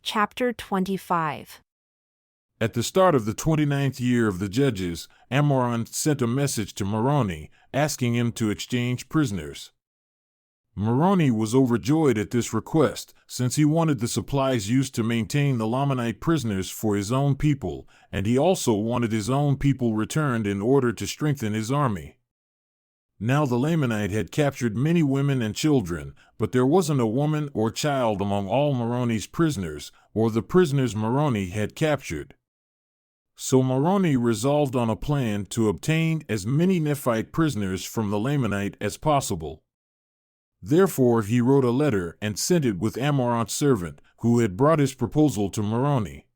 Chapter 25. At the start of the 29th year of the judges, Ammoron sent a message to Moroni, asking him to exchange prisoners. Moroni was overjoyed at this request, since he wanted the supplies used to maintain the Lamanite prisoners for his own people, and he also wanted his own people returned in order to strengthen his army. Now the Lamanite had captured many women and children, but there wasn't a woman or child among all Moroni's prisoners, or the prisoners Moroni had captured. So Moroni resolved on a plan to obtain as many Nephite prisoners from the Lamanite as possible. Therefore he wrote a letter and sent it with Ammoron's servant, who had brought his proposal to Moroni.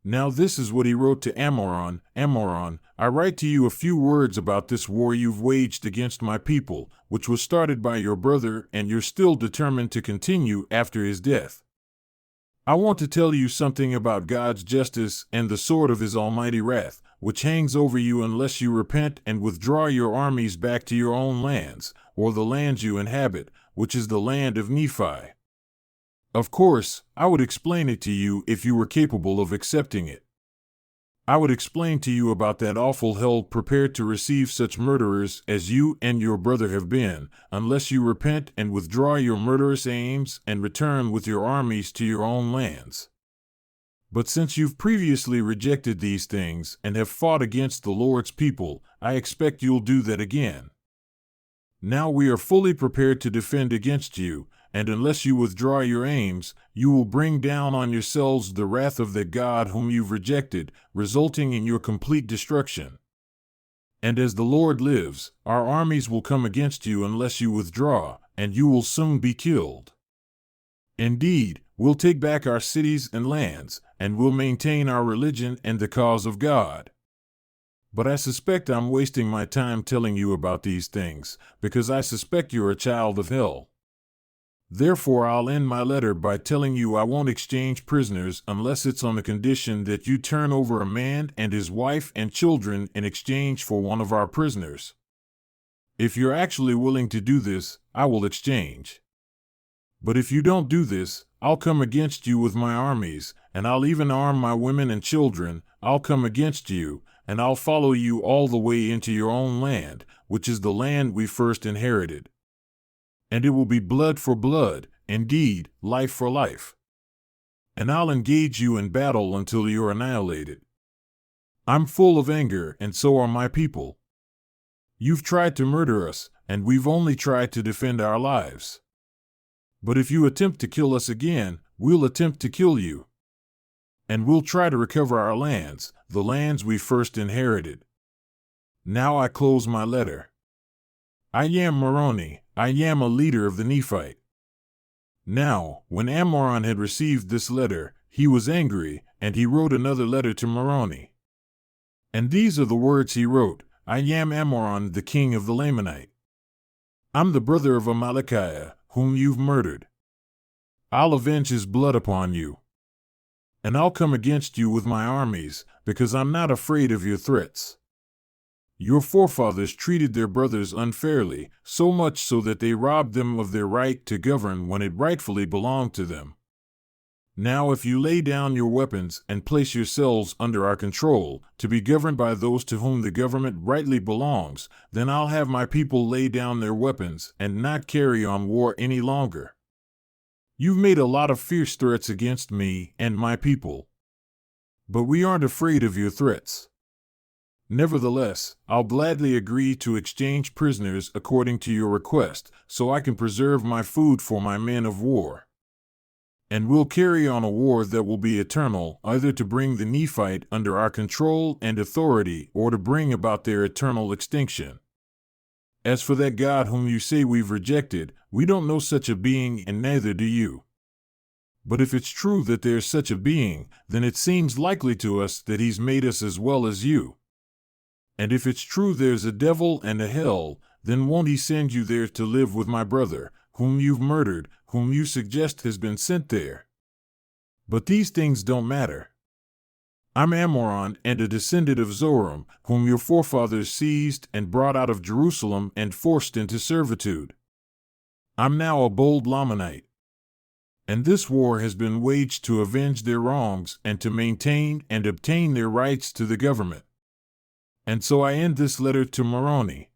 Now this is what he wrote to Ammoron. Ammoron, I write to you a few words about this war you've waged against my people, which was started by your brother, and you're still determined to continue after his death. I want to tell you something about God's justice and the sword of his almighty wrath, which hangs over you unless you repent and withdraw your armies back to your own lands, or the lands you inhabit, which is the land of Nephi. Of course, I would explain it to you if you were capable of accepting it. I would explain to you about that awful hell prepared to receive such murderers as you and your brother have been, unless you repent and withdraw your murderous aims and return with your armies to your own lands. But since you've previously rejected these things and have fought against the Lord's people, I expect you'll do that again. Now we are fully prepared to defend against you, and unless you withdraw your aims, you will bring down on yourselves the wrath of the God whom you've rejected, resulting in your complete destruction. And as the Lord lives, our armies will come against you unless you withdraw, and you will soon be killed. Indeed, we'll take back our cities and lands, and we'll maintain our religion and the cause of God. But I suspect I'm wasting my time telling you about these things, because I suspect you're a child of hell. Therefore, I'll end my letter by telling you I won't exchange prisoners unless it's on the condition that you turn over a man and his wife and children in exchange for one of our prisoners. If you're actually willing to do this, I will exchange. But if you don't do this, I'll come against you with my armies, and I'll even arm my women and children. I'll come against you, and I'll follow you all the way into your own land, which is the land we first inherited. And it will be blood for blood, indeed, life for life. And I'll engage you in battle until you're annihilated. I'm full of anger, and so are my people. You've tried to murder us, and we've only tried to defend our lives. But if you attempt to kill us again, we'll attempt to kill you. And we'll try to recover our lands, the lands we first inherited. Now I close my letter. I am Moroni. I am a leader of the Nephite. Now, when Ammoron had received this letter, he was angry, and he wrote another letter to Moroni. And these are the words he wrote: I am Ammoron, the king of the Lamanite. I'm the brother of Amalickiah, whom you've murdered. I'll avenge his blood upon you. And I'll come against you with my armies, because I'm not afraid of your threats. Your forefathers treated their brothers unfairly, so much so that they robbed them of their right to govern when it rightfully belonged to them. Now if you lay down your weapons and place yourselves under our control, to be governed by those to whom the government rightly belongs, then I'll have my people lay down their weapons and not carry on war any longer. You've made a lot of fierce threats against me and my people. But we aren't afraid of your threats. Nevertheless, I'll gladly agree to exchange prisoners according to your request, so I can preserve my food for my men of war. And we'll carry on a war that will be eternal, either to bring the Nephite under our control and authority, or to bring about their eternal extinction. As for that God whom you say we've rejected, we don't know such a being, and neither do you. But if it's true that there's such a being, then it seems likely to us that he's made us as well as you. And if it's true there's a devil and a hell, then won't he send you there to live with my brother, whom you've murdered, whom you suggest has been sent there? But these things don't matter. I'm Ammoron and a descendant of Zoram, whom your forefathers seized and brought out of Jerusalem and forced into servitude. I'm now a bold Lamanite. And this war has been waged to avenge their wrongs and to maintain and obtain their rights to the government. And so I end this letter to Moroni.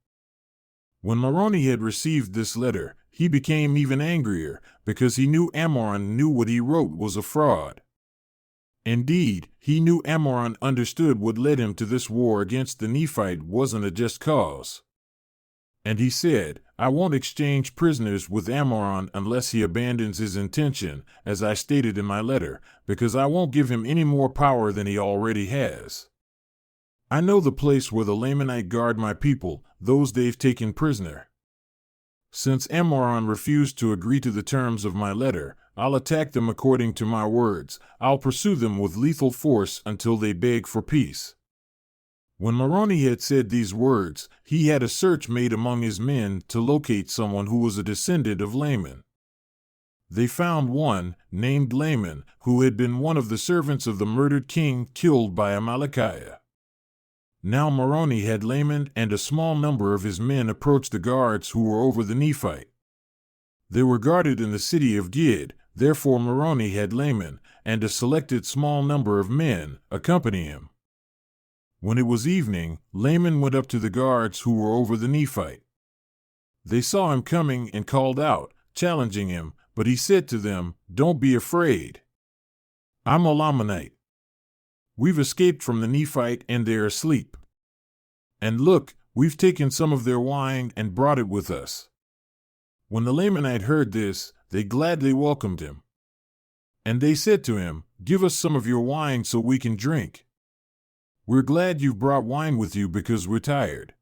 When Moroni had received this letter, he became even angrier, because he knew Amoron knew what he wrote was a fraud. Indeed, he knew Amoron understood what led him to this war against the Nephite wasn't a just cause. And he said, I won't exchange prisoners with Amoron unless he abandons his intention, as I stated in my letter, because I won't give him any more power than he already has. I know the place where the Lamanite guard my people, those they've taken prisoner. Since Amoron refused to agree to the terms of my letter, I'll attack them according to my words. I'll pursue them with lethal force until they beg for peace. When Moroni had said these words, he had a search made among his men to locate someone who was a descendant of Laman. They found one, named Laman, who had been one of the servants of the murdered king killed by Amalickiah. Now Moroni had Laman and a small number of his men approach the guards who were over the Nephite. They were guarded in the city of Gid, therefore Moroni had Laman and a selected small number of men accompany him. When it was evening, Laman went up to the guards who were over the Nephite. They saw him coming and called out, challenging him, but he said to them, Don't be afraid. I'm a Lamanite. We've escaped from the Nephite and they're asleep. And look, we've taken some of their wine and brought it with us. When the Lamanite heard this, they gladly welcomed him. And they said to him, Give us some of your wine so we can drink. We're glad you've brought wine with you because we're tired.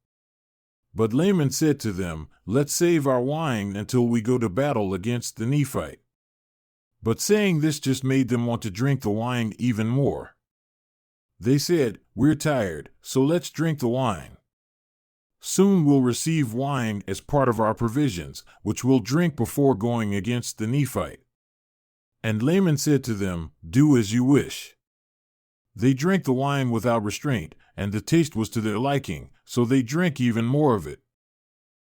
But Laman said to them, Let's save our wine until we go to battle against the Nephite. But saying this just made them want to drink the wine even more. They said, We're tired, so let's drink the wine. Soon we'll receive wine as part of our provisions, which we'll drink before going against the Nephite. And Laman said to them, Do as you wish. They drank the wine without restraint, and the taste was to their liking, so they drank even more of it.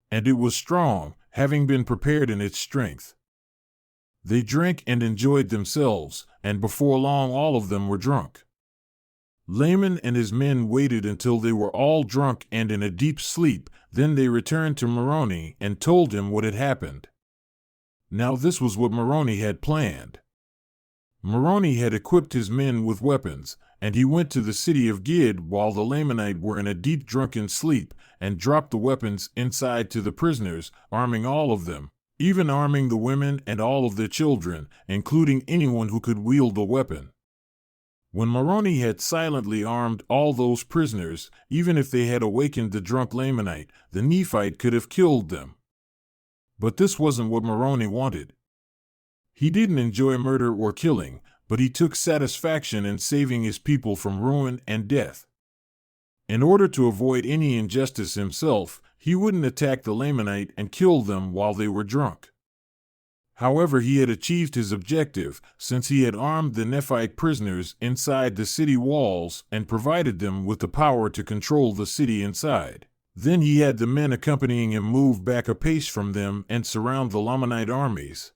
And it was strong, having been prepared in its strength. They drank and enjoyed themselves, and before long all of them were drunk. Laman and his men waited until they were all drunk and in a deep sleep, then they returned to Moroni and told him what had happened. Now this was what Moroni had planned. Moroni had equipped his men with weapons, and he went to the city of Gid while the Lamanite were in a deep drunken sleep, and dropped the weapons inside to the prisoners, arming all of them, even arming the women and all of their children, including anyone who could wield a weapon. When Moroni had silently armed all those prisoners, even if they had awakened the drunk Lamanite, the Nephite could have killed them. But this wasn't what Moroni wanted. He didn't enjoy murder or killing, but he took satisfaction in saving his people from ruin and death. In order to avoid any injustice himself, he wouldn't attack the Lamanite and kill them while they were drunk. However, he had achieved his objective, since he had armed the Nephite prisoners inside the city walls and provided them with the power to control the city inside. Then he had the men accompanying him move back a pace from them and surround the Lamanite armies.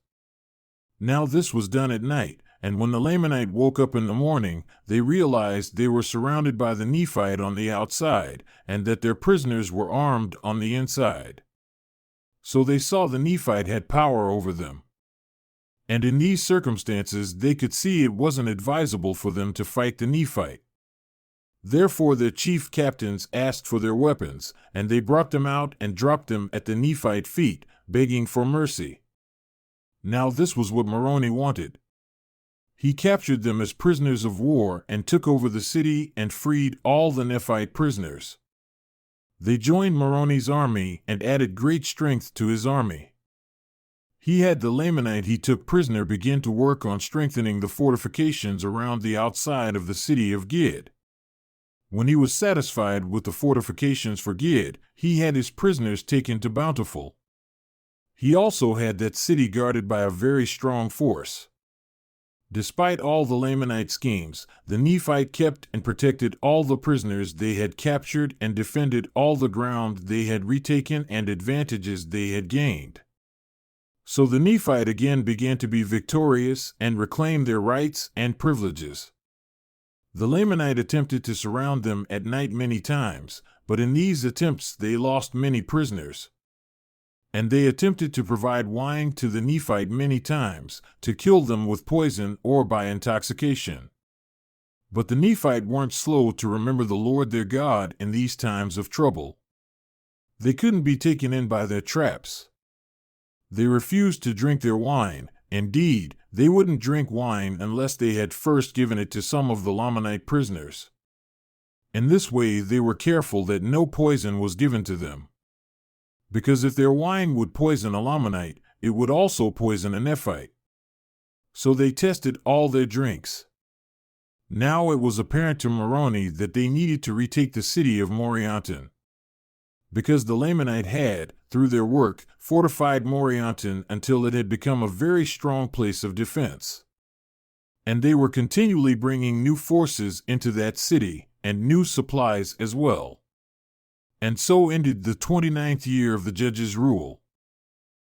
Now this was done at night, and when the Lamanite woke up in the morning, they realized they were surrounded by the Nephite on the outside, and that their prisoners were armed on the inside. So they saw the Nephite had power over them. And in these circumstances they could see it wasn't advisable for them to fight the Nephite. Therefore their chief captains asked for their weapons, and they brought them out and dropped them at the Nephite feet, begging for mercy. Now this was what Moroni wanted. He captured them as prisoners of war and took over the city and freed all the Nephite prisoners. They joined Moroni's army and added great strength to his army. He had the Lamanite he took prisoner begin to work on strengthening the fortifications around the outside of the city of Gid. When he was satisfied with the fortifications for Gid, he had his prisoners taken to Bountiful. He also had that city guarded by a very strong force. Despite all the Lamanite schemes, the Nephite kept and protected all the prisoners they had captured and defended all the ground they had retaken and advantages they had gained. So the Nephite again began to be victorious and reclaim their rights and privileges. The Lamanite attempted to surround them at night many times, but in these attempts they lost many prisoners. And they attempted to provide wine to the Nephite many times, to kill them with poison or by intoxication. But the Nephite weren't slow to remember the Lord their God in these times of trouble. They couldn't be taken in by their traps. They refused to drink their wine. Indeed, they wouldn't drink wine unless they had first given it to some of the Lamanite prisoners. In this way, they were careful that no poison was given to them. Because if their wine would poison a Lamanite, it would also poison a Nephite. So they tested all their drinks. Now it was apparent to Moroni that they needed to retake the city of Morianton. Because the Lamanite had, through their work, fortified Morianton until it had become a very strong place of defense. And they were continually bringing new forces into that city, and new supplies as well. And so ended the 29th year of the judges' rule.